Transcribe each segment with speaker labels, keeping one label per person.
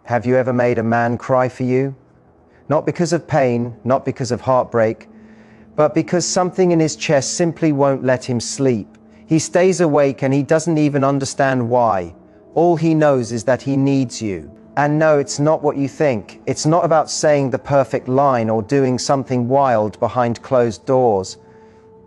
Speaker 1: Have you ever made a man cry for you? Not because of pain, not because of heartbreak, but because something in his chest simply won't let him sleep. He stays awake and he doesn't even understand why. All he knows is that he needs you. And no, it's not what you think. It's not about saying the perfect line or doing something wild behind closed doors.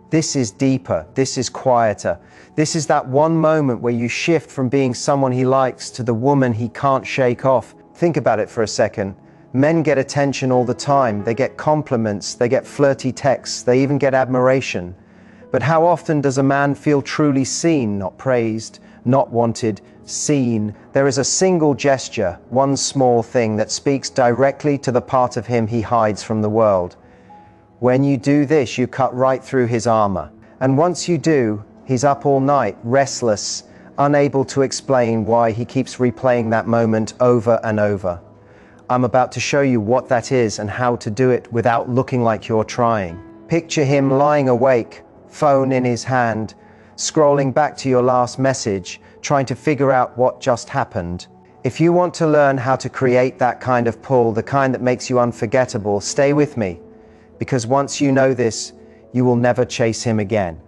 Speaker 1: This is deeper, this is quieter. This is that one moment where you shift from being someone he likes to the woman he can't shake off. Think about it for a second. Men get attention all the time. They get compliments, they get flirty texts, they even get admiration. But how often does a man feel truly seen, not praised, not wanted, seen? There is a single gesture, one small thing that speaks directly to the part of him he hides from the world. When you do this, you cut right through his armor. And once you do, he's up all night, restless, unable to explain why he keeps replaying that moment over and over. I'm about to show you what that is and how to do it without looking like you're trying. Picture him lying awake, phone in his hand, scrolling back to your last message, trying to figure out what just happened. If you want to learn how to create that kind of pull, the kind that makes you unforgettable, stay with me, because once you know this, you will never chase him again.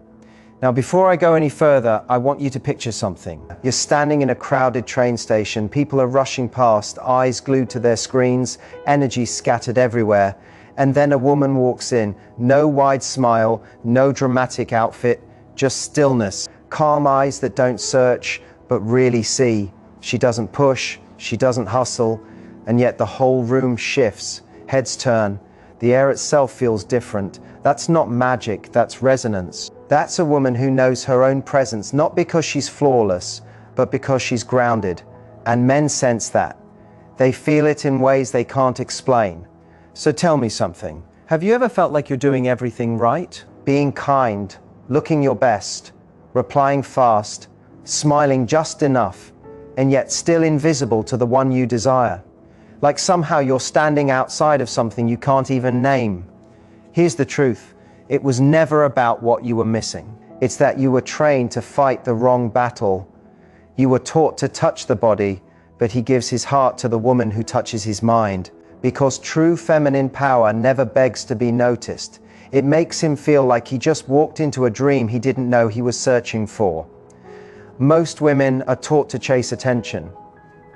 Speaker 1: Now, before I go any further, I want you to picture something. You're standing in a crowded train station, people are rushing past, eyes glued to their screens, energy scattered everywhere, and then a woman walks in. No wide smile, no dramatic outfit, just stillness. Calm eyes that don't search, but really see. She doesn't push, she doesn't hustle, and yet the whole room shifts. Heads turn. The air itself feels different. That's not magic, that's resonance. That's a woman who knows her own presence, not because she's flawless, but because she's grounded. And men sense that. They feel it in ways they can't explain. So tell me something. Have you ever felt like you're doing everything right? Being kind, looking your best, replying fast, smiling just enough, and yet still invisible to the one you desire. Like somehow you're standing outside of something you can't even name. Here's the truth. It was never about what you were missing. It's that you were trained to fight the wrong battle. You were taught to touch the body, but he gives his heart to the woman who touches his mind. Because true feminine power never begs to be noticed. It makes him feel like he just walked into a dream he didn't know he was searching for. Most women are taught to chase attention,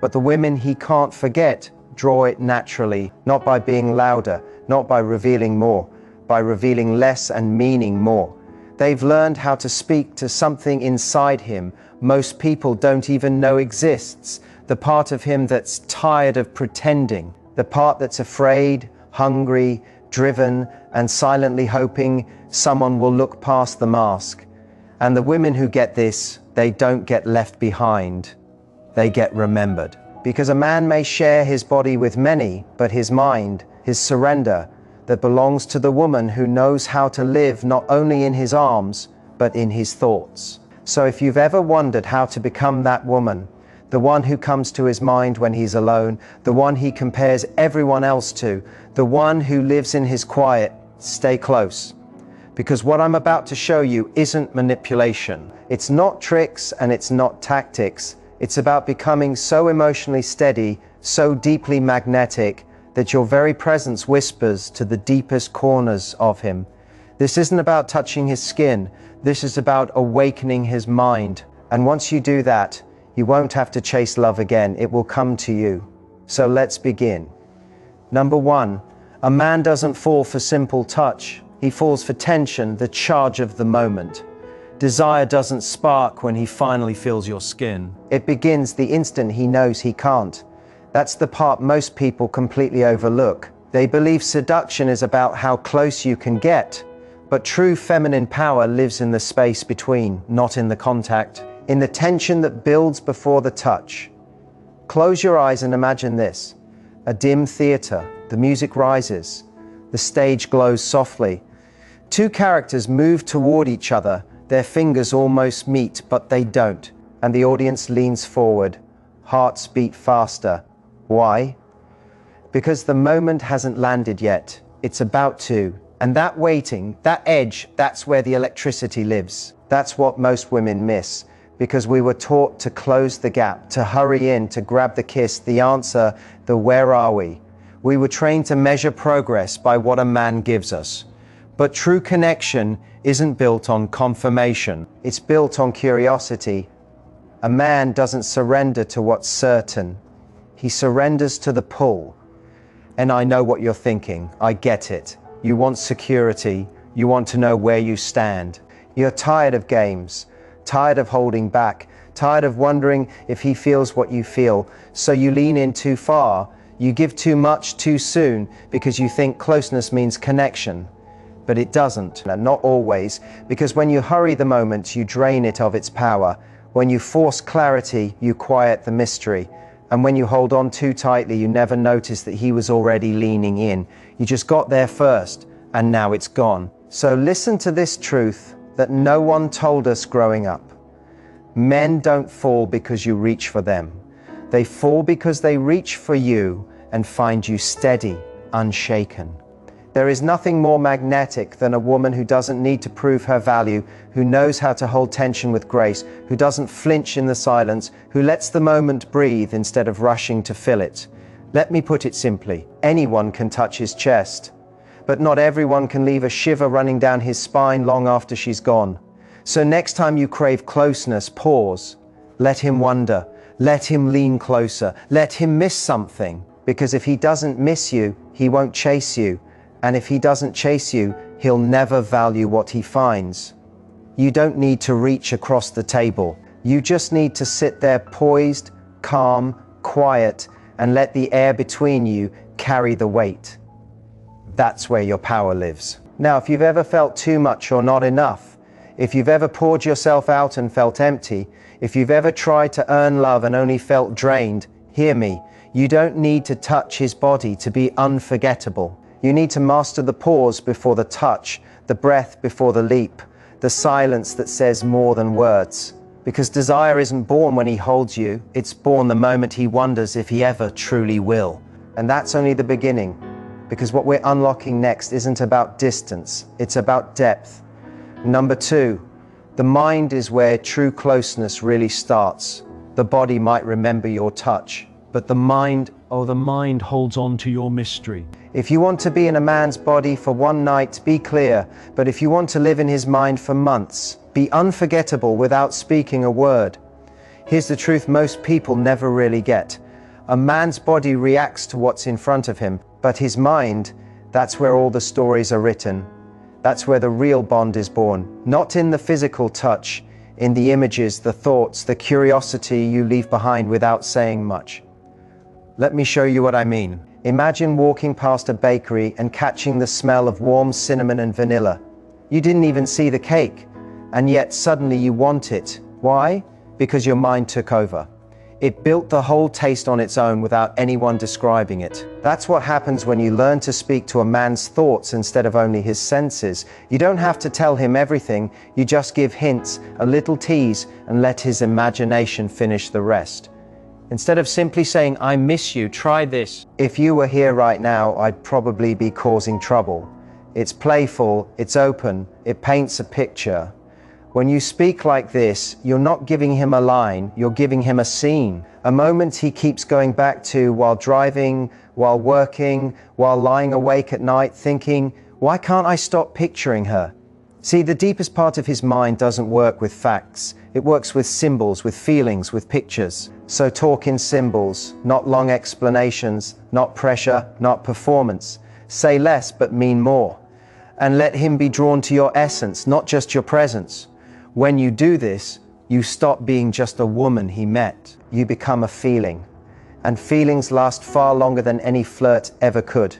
Speaker 1: but the women he can't forget draw it naturally, not by being louder, not by revealing more, by revealing less and meaning more. They've learned how to speak to something inside him most people don't even know exists, the part of him that's tired of pretending, the part that's afraid, hungry, driven, and silently hoping someone will look past the mask. And the women who get this, they don't get left behind, they get remembered. Because a man may share his body with many, but his mind, his surrender, that belongs to the woman who knows how to live not only in his arms, but in his thoughts. So if you've ever wondered how to become that woman, the one who comes to his mind when he's alone, the one he compares everyone else to, the one who lives in his quiet, stay close. Because what I'm about to show you isn't manipulation. It's not tricks and it's not tactics. It's about becoming so emotionally steady, so deeply magnetic, that your very presence whispers to the deepest corners of him. This isn't about touching his skin. This is about awakening his mind. And once you do that, you won't have to chase love again. It will come to you. So let's begin. Number one, a man doesn't fall for simple touch. He falls for tension, the charge of the moment. Desire doesn't spark when he finally feels your skin. It begins the instant he knows he can't. That's the part most people completely overlook. They believe seduction is about how close you can get, but true feminine power lives in the space between, not in the contact, in the tension that builds before the touch. Close your eyes and imagine this: a dim theater, the music rises, the stage glows softly. Two characters move toward each other, their fingers almost meet, but they don't, and the audience leans forward, hearts beat faster. Why? Because the moment hasn't landed yet. It's about to. And that waiting, that edge, that's where the electricity lives. That's what most women miss. because we were taught to close the gap, to hurry in, to grab the kiss, the answer, the where are we? We were trained to measure progress by what a man gives us. But true connection isn't built on confirmation. It's built on curiosity. A man doesn't surrender to what's certain. He surrenders to the pull. And I know what you're thinking. I get it. You want security. You want to know where you stand. You're tired of games, tired of holding back, tired of wondering if he feels what you feel. So you lean in too far. You give too much too soon because you think closeness means connection. But it doesn't, and not always, because when you hurry the moment, you drain it of its power. When you force clarity, you quiet the mystery. And when you hold on too tightly, you never notice that he was already leaning in. You just got there first, and now it's gone. So listen to this truth that no one told us growing up. Men don't fall because you reach for them. They fall because they reach for you and find you steady, unshaken. There is nothing more magnetic than a woman who doesn't need to prove her value, who knows how to hold tension with grace, who doesn't flinch in the silence, who lets the moment breathe instead of rushing to fill it. Let me put it simply, anyone can touch his chest, but not everyone can leave a shiver running down his spine long after she's gone. So next time you crave closeness, pause. Let him wonder. Let him lean closer. Let him miss something. Because if he doesn't miss you, he won't chase you. And if he doesn't chase you, he'll never value what he finds. You don't need to reach across the table. You just need to sit there poised, calm, quiet, and let the air between you carry the weight. That's where your power lives. Now, if you've ever felt too much or not enough, if you've ever poured yourself out and felt empty, if you've ever tried to earn love and only felt drained, hear me. You don't need to touch his body to be unforgettable. You need to master the pause before the touch, the breath before the leap, the silence that says more than words. Because desire isn't born when he holds you, it's born the moment he wonders if he ever truly will. And that's only the beginning, because what we're unlocking next isn't about distance, it's about depth. Number 2, the mind is where true closeness really starts. The body might remember your touch, but the mind holds on to your mystery. If you want to be in a man's body for one night, be clear. But if you want to live in his mind for months, be unforgettable without speaking a word. Here's the truth most people never really get. A man's body reacts to what's in front of him, but his mind, that's where all the stories are written. That's where the real bond is born. Not in the physical touch, in the images, the thoughts, the curiosity you leave behind without saying much. Let me show you what I mean. Imagine walking past a bakery and catching the smell of warm cinnamon and vanilla. You didn't even see the cake, and yet suddenly you want it. Why? Because your mind took over. It built the whole taste on its own without anyone describing it. That's what happens when you learn to speak to a man's thoughts instead of only his senses. You don't have to tell him everything, you just give hints, a little tease, and let his imagination finish the rest. Instead of simply saying, I miss you, try this. If you were here right now, I'd probably be causing trouble. It's playful, it's open, it paints a picture. When you speak like this, you're not giving him a line, you're giving him a scene. A moment he keeps going back to while driving, while working, while lying awake at night thinking, why can't I stop picturing her? See, the deepest part of his mind doesn't work with facts. It works with symbols, with feelings, with pictures. So talk in symbols, not long explanations, not pressure, not performance. Say less but mean more. And let him be drawn to your essence, not just your presence. When you do this, you stop being just a woman he met. You become a feeling. And feelings last far longer than any flirt ever could.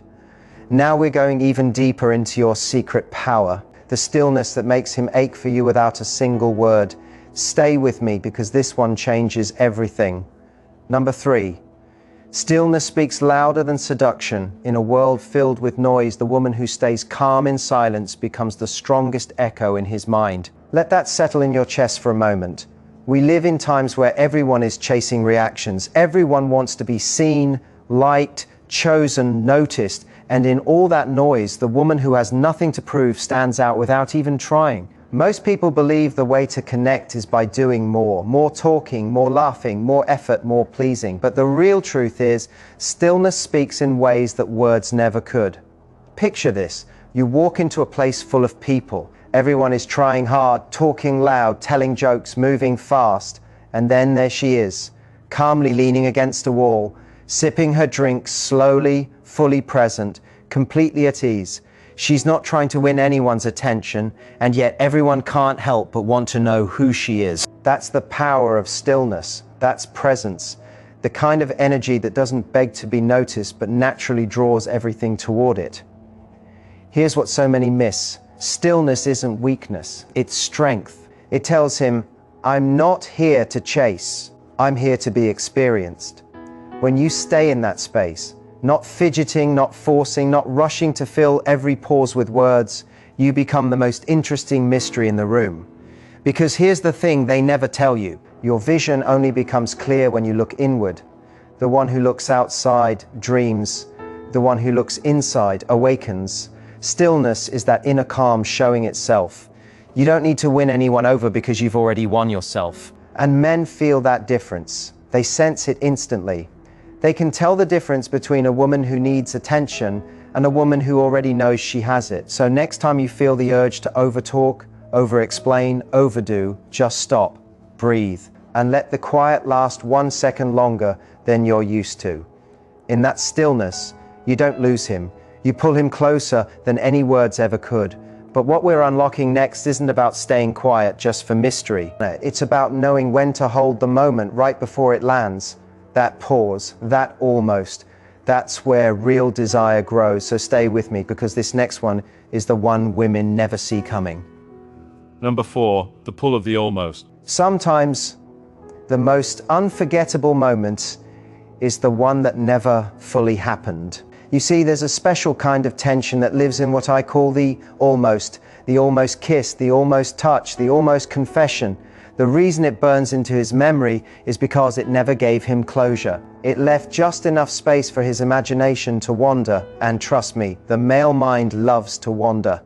Speaker 1: Now we're going even deeper into your secret power, the stillness that makes him ache for you without a single word. Stay with me because this one changes everything. Number 3, stillness speaks louder than seduction. In a world filled with noise, the woman who stays calm in silence becomes the strongest echo in his mind. Let that settle in your chest for a moment. We live in times where everyone is chasing reactions. Everyone wants to be seen, liked, chosen, noticed. And in all that noise, the woman who has nothing to prove stands out without even trying. Most people believe the way to connect is by doing more talking, more laughing, more effort, more pleasing. But the real truth is, stillness speaks in ways that words never could. Picture this. You walk into a place full of people. Everyone is trying hard, talking loud, telling jokes, moving fast. And then there she is, calmly leaning against a wall, sipping her drink slowly, fully present, completely at ease. She's not trying to win anyone's attention, and yet everyone can't help but want to know who she is. That's the power of stillness. That's presence. The kind of energy that doesn't beg to be noticed, but naturally draws everything toward it. Here's what so many miss. Stillness isn't weakness, it's strength. It tells him, I'm not here to chase, I'm here to be experienced. When you stay in that space, not fidgeting, not forcing, not rushing to fill every pause with words, you become the most interesting mystery in the room. Because here's the thing they never tell you. Your vision only becomes clear when you look inward. The one who looks outside dreams. The one who looks inside awakens. Stillness is that inner calm showing itself. You don't need to win anyone over because you've already won yourself. And men feel that difference. They sense it instantly. They can tell the difference between a woman who needs attention and a woman who already knows she has it. So next time you feel the urge to overtalk, over-explain, overdo, just stop, breathe, and let the quiet last 1 second longer than you're used to. In that stillness, you don't lose him. You pull him closer than any words ever could. But what we're unlocking next isn't about staying quiet just for mystery. It's about knowing when to hold the moment right before it lands. That pause, that almost, that's where real desire grows. So stay with me, because this next one is the one women never see coming.
Speaker 2: Number 4, the pull of the almost.
Speaker 1: Sometimes the most unforgettable moment is the one that never fully happened. You see, there's a special kind of tension that lives in what I call the almost kiss, the almost touch, the almost confession. The reason it burns into his memory is because it never gave him closure. It left just enough space for his imagination to wander, and trust me, the male mind loves to wander.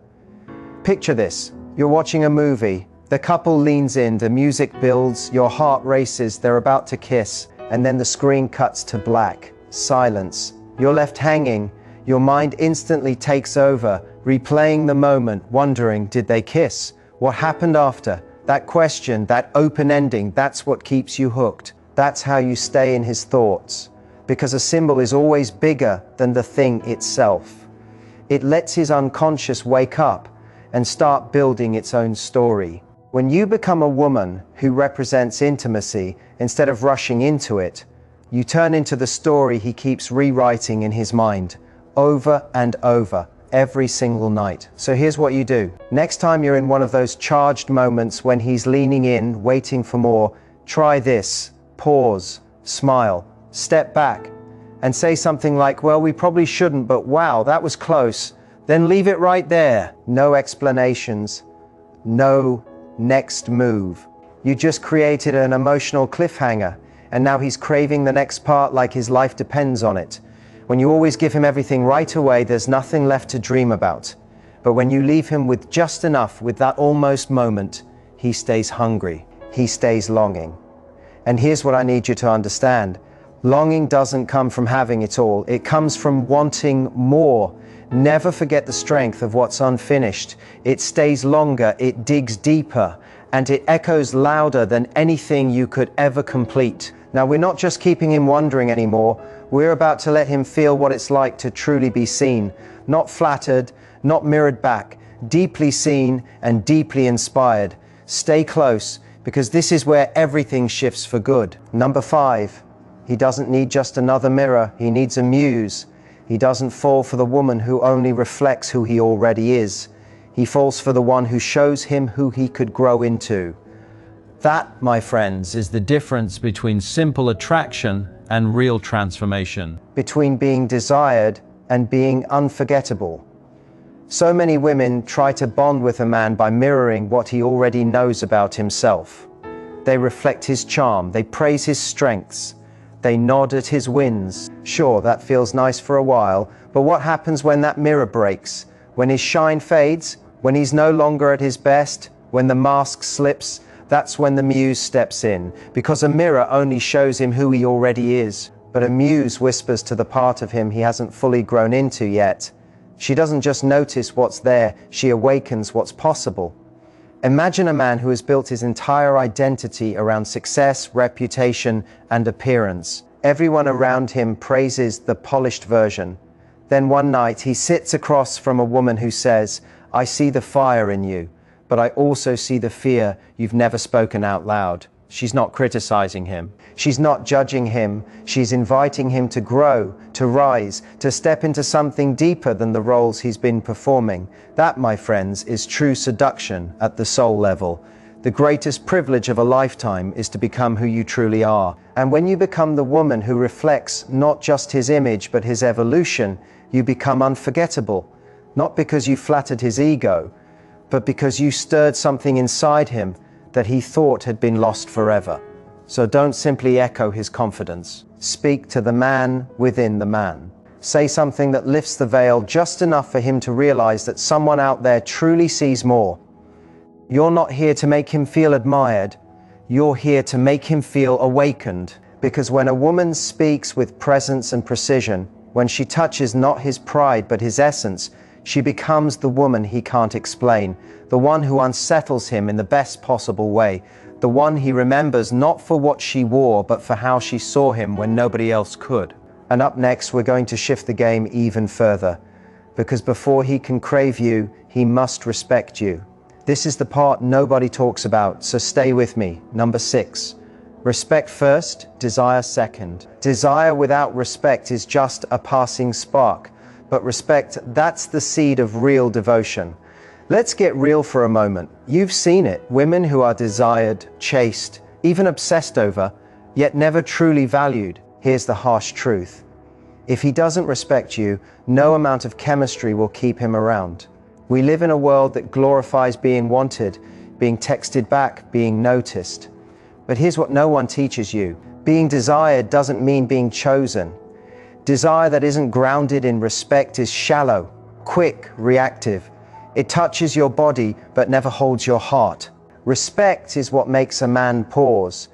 Speaker 1: Picture this. You're watching a movie. The couple leans in, the music builds, your heart races, they're about to kiss, and then the screen cuts to black. Silence. You're left hanging. Your mind instantly takes over, replaying the moment, wondering, did they kiss? What happened after? That question, that open ending, that's what keeps you hooked. That's how you stay in his thoughts. Because a symbol is always bigger than the thing itself. It lets his unconscious wake up and start building its own story. When you become a woman who represents intimacy instead of rushing into it, you turn into the story he keeps rewriting in his mind, over and over, every single night. So here's what you do. Next time you're in one of those charged moments when he's leaning in, waiting for more, try this. Pause, smile, step back, and say something like, well, we probably shouldn't, but wow, that was close. Then leave it right there. No explanations, no next move. You just created an emotional cliffhanger, and now he's craving the next part like his life depends on it. When you always give him everything right away, there's nothing left to dream about. But when you leave him with just enough, with that almost moment, he stays hungry. He stays longing. And here's what I need you to understand. Longing doesn't come from having it all. It comes from wanting more. Never forget the strength of what's unfinished. It stays longer, it digs deeper, and it echoes louder than anything you could ever complete. Now, we're not just keeping him wondering anymore. We're about to let him feel what it's like to truly be seen. Not flattered, not mirrored back. Deeply seen and deeply inspired. Stay close, because this is where everything shifts for good. Number 5, he doesn't need just another mirror. He needs a muse. He doesn't fall for the woman who only reflects who he already is. He falls for the one who shows him who he could grow into. That, my friends, is the difference between simple attraction and real transformation. Between being desired and being unforgettable. So many women try to bond with a man by mirroring what he already knows about himself. They reflect his charm, they praise his strengths, they nod at his wins. Sure, that feels nice for a while, but what happens when that mirror breaks? When his shine fades? When he's no longer at his best? When the mask slips, that's when the muse steps in, because a mirror only shows him who he already is, but a muse whispers to the part of him he hasn't fully grown into yet. She doesn't just notice what's there, she awakens what's possible. Imagine a man who has built his entire identity around success, reputation, and appearance. Everyone around him praises the polished version. Then one night he sits across from a woman who says, "I see the fire in you, but I also see the fear you've never spoken out loud." She's not criticizing him. She's not judging him. She's inviting him to grow, to rise, to step into something deeper than the roles he's been performing. That, my friends, is true seduction at the soul level. The greatest privilege of a lifetime is to become who you truly are. And when you become the woman who reflects not just his image but his evolution, you become unforgettable. Not because you flattered his ego, but because you stirred something inside him that he thought had been lost forever. So don't simply echo his confidence. Speak to the man within the man. Say something that lifts the veil just enough for him to realize that someone out there truly sees more. You're not here to make him feel admired. You're here to make him feel awakened. Because when a woman speaks with presence and precision, when she touches not his pride but his essence, she becomes the woman he can't explain, the one who unsettles him in the best possible way, the one he remembers not for what she wore but for how she saw him when nobody else could. And up next, we're going to shift the game even further, because before he can crave you, he must respect you. This is the part nobody talks about, so stay with me. Number 6. Respect first, desire second. Desire without respect is just a passing spark. But respect, that's the seed of real devotion. Let's get real for a moment. You've seen it. Women who are desired, chased, even obsessed over, yet never truly valued. Here's the harsh truth. If he doesn't respect you, no amount of chemistry will keep him around. We live in a world that glorifies being wanted, being texted back, being noticed. But here's what no one teaches you. Being desired doesn't mean being chosen. Desire that isn't grounded in respect is shallow, quick, reactive. It touches your body but never holds your heart. Respect is what makes a man pause.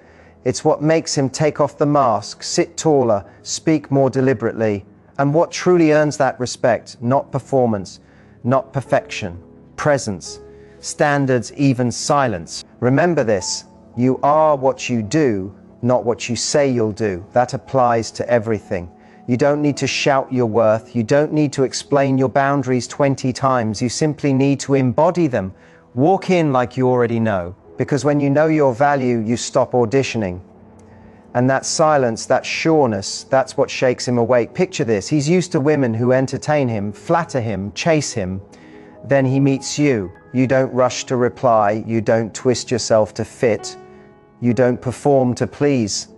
Speaker 1: It's what makes him take off the mask, sit taller, speak more deliberately. And what truly earns that respect, not performance, not perfection, presence, standards, even silence. Remember this, you are what you do, not what you say you'll do. That applies to everything. You don't need to shout your worth. You don't need to explain your boundaries 20 times. You simply need to embody them. Walk in like you already know. Because when you know your value, you stop auditioning. And that silence, that sureness, that's what shakes him awake. Picture this. He's used to women who entertain him, flatter him, chase him. Then he meets you. You don't rush to reply. You don't twist yourself to fit. You don't perform to please.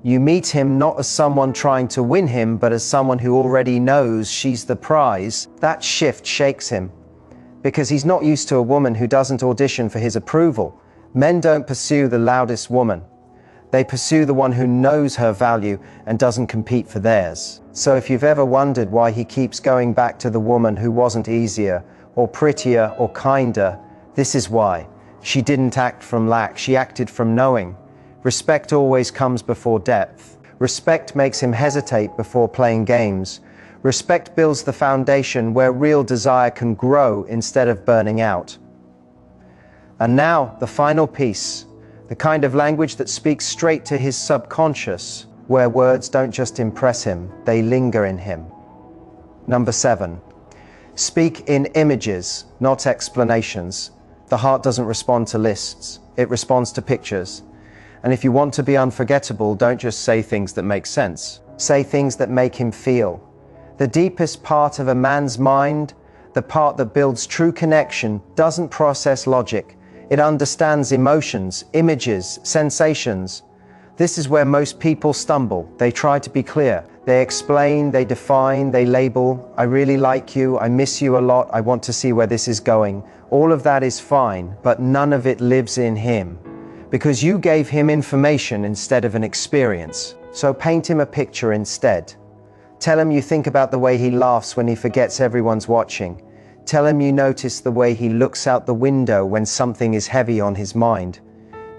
Speaker 1: You meet him not as someone trying to win him, but as someone who already knows she's the prize. That shift shakes him, because he's not used to a woman who doesn't audition for his approval. Men don't pursue the loudest woman. They pursue the one who knows her value and doesn't compete for theirs. So if you've ever wondered why he keeps going back to the woman who wasn't easier, or prettier, or kinder, this is why. She didn't act from lack, she acted from knowing. Respect always comes before depth. Respect makes him hesitate before playing games. Respect builds the foundation where real desire can grow instead of burning out. And now, the final piece, the kind of language that speaks straight to his subconscious, where words don't just impress him, they linger in him. Number 7, speak in images, not explanations. The heart doesn't respond to lists, it responds to pictures. And if you want to be unforgettable, don't just say things that make sense. Say things that make him feel. The deepest part of a man's mind, the part that builds true connection, doesn't process logic. It understands emotions, images, sensations. This is where most people stumble. They try to be clear. They explain, they define, they label. I really like you, I miss you a lot, I want to see where this is going. All of that is fine, but none of it lives in him. Because you gave him information instead of an experience. So paint him a picture instead. Tell him you think about the way he laughs when he forgets everyone's watching. Tell him you notice the way he looks out the window when something is heavy on his mind.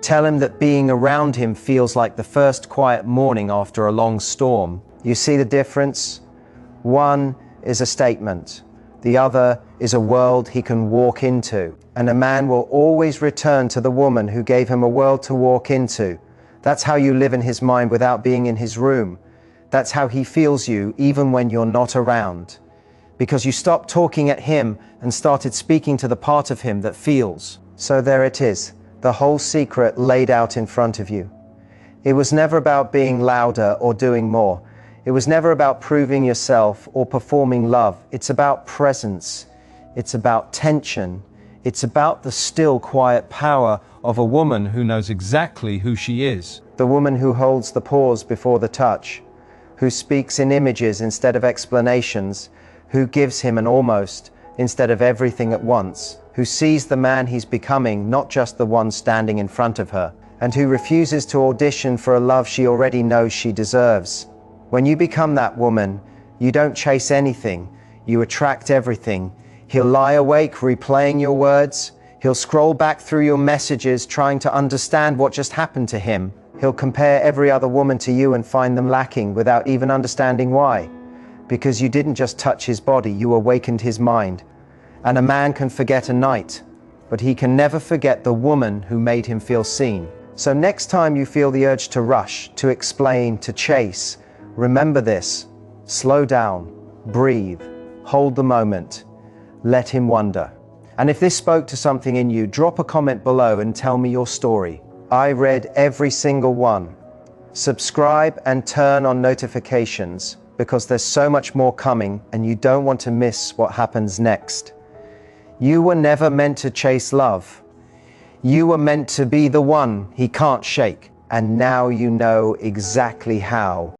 Speaker 1: Tell him that being around him feels like the first quiet morning after a long storm. You see the difference? One is a statement. The other is a world he can walk into. And a man will always return to the woman who gave him a world to walk into. That's how you live in his mind without being in his room. That's how he feels you even when you're not around. Because you stopped talking at him and started speaking to the part of him that feels. So there it is, the whole secret laid out in front of you. It was never about being louder or doing more. It was never about proving yourself or performing love. It's about presence. It's about tension. It's about the still, quiet power of a woman who knows exactly who she is. The woman who holds the pause before the touch, who speaks in images instead of explanations, who gives him an almost instead of everything at once, who sees the man he's becoming, not just the one standing in front of her, and who refuses to audition for a love she already knows she deserves. When you become that woman, you don't chase anything, you attract everything. He'll lie awake replaying your words. He'll scroll back through your messages trying to understand what just happened to him. He'll compare every other woman to you and find them lacking without even understanding why. Because you didn't just touch his body, you awakened his mind. And a man can forget a night, but he can never forget the woman who made him feel seen. So next time you feel the urge to rush, to explain, to chase, remember this: slow down, breathe, hold the moment, let him wonder. And if this spoke to something in you, drop a comment below and tell me your story. I read every single one. Subscribe and turn on notifications because there's so much more coming and you don't want to miss what happens next. You were never meant to chase love. You were meant to be the one he can't shake. And now you know exactly how.